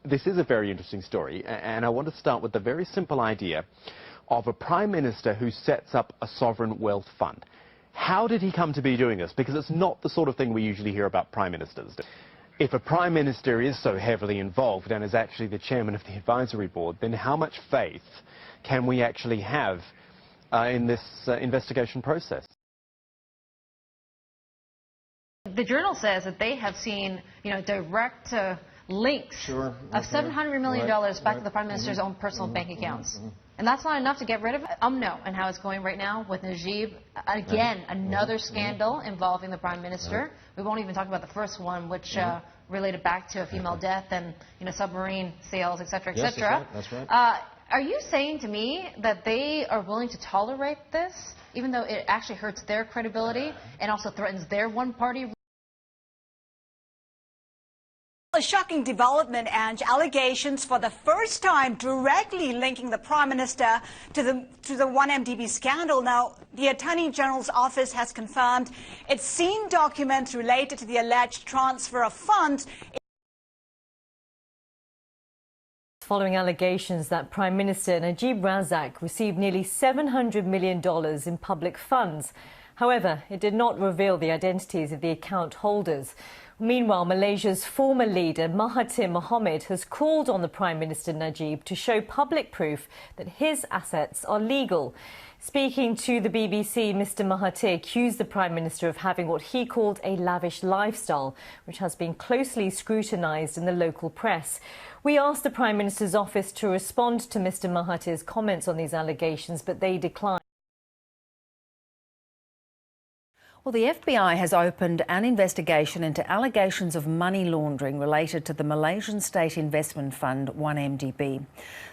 This is a very interesting story, and I want to start with the very simple idea of a Prime Minister who sets up a sovereign wealth fund. How did he come to be doing this? Because it's not the sort of thing we usually hear about Prime Ministers. If a Prime Minister is so heavily involved and is actually the chairman of the advisory board, then how much faith can we actually have in this investigation process? The journal says that they have seen, direct links of $700 million back to the Prime Minister's own personal bank accounts. And that's not enough to get rid of UMNO and how it's going right now with Najib. Again, another scandal involving the Prime Minister. We won't even talk about the first one, which related back to a female death and submarine sales, etc., etc. Yes, that's right. Are you saying to me that they are willing to tolerate this, even though it actually hurts their credibility and also threatens their one-party? A shocking development, and allegations for the first time directly linking the Prime Minister to the 1MDB scandal. Now, the Attorney General's office has confirmed it's seen documents related to the alleged transfer of funds. Following allegations that Prime Minister Najib Razak received nearly $700 million in public funds. However, it did not reveal the identities of the account holders. Meanwhile, Malaysia's former leader Mahathir Mohamad has called on the Prime Minister Najib to show public proof that his assets are legal. Speaking to the BBC, Mr Mahathir accused the Prime Minister of having what he called a lavish lifestyle, which has been closely scrutinised in the local press. We asked the Prime Minister's office to respond to Mr Mahathir's comments on these allegations, but they declined. Well, the FBI has opened an investigation into allegations of money laundering related to the Malaysian State Investment Fund, 1MDB.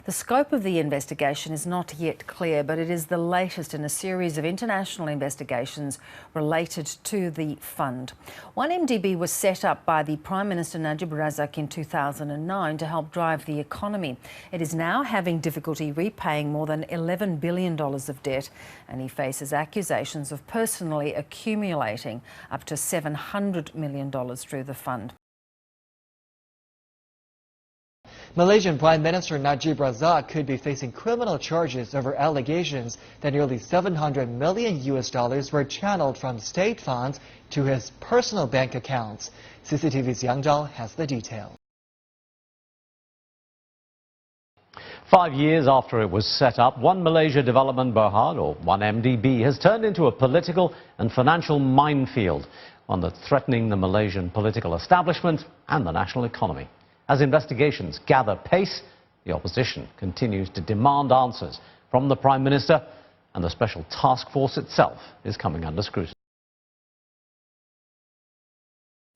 The scope of the investigation is not yet clear, but it is the latest in a series of international investigations related to the fund. 1MDB was set up by the Prime Minister Najib Razak in 2009 to help drive the economy. It is now having difficulty repaying more than $11 billion of debt, and he faces accusations of personally accumulating up to $700 million through the fund. Malaysian Prime Minister Najib Razak could be facing criminal charges over allegations that nearly $700 million were channeled from state funds to his personal bank accounts. CCTV's Yang Zhao has the detail. 5 years after it was set up, One Malaysia Development Berhad, or 1MDB, has turned into a political and financial minefield, one that's threatening the Malaysian political establishment and the national economy. As investigations gather pace, the opposition continues to demand answers from the Prime Minister, and the Special Task Force itself is coming under scrutiny.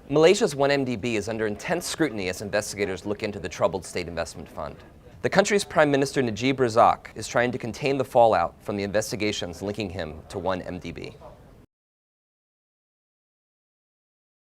Malaysia's 1MDB is under intense scrutiny as investigators look into the troubled state investment fund. The country's Prime Minister Najib Razak is trying to contain the fallout from the investigations linking him to 1MDB.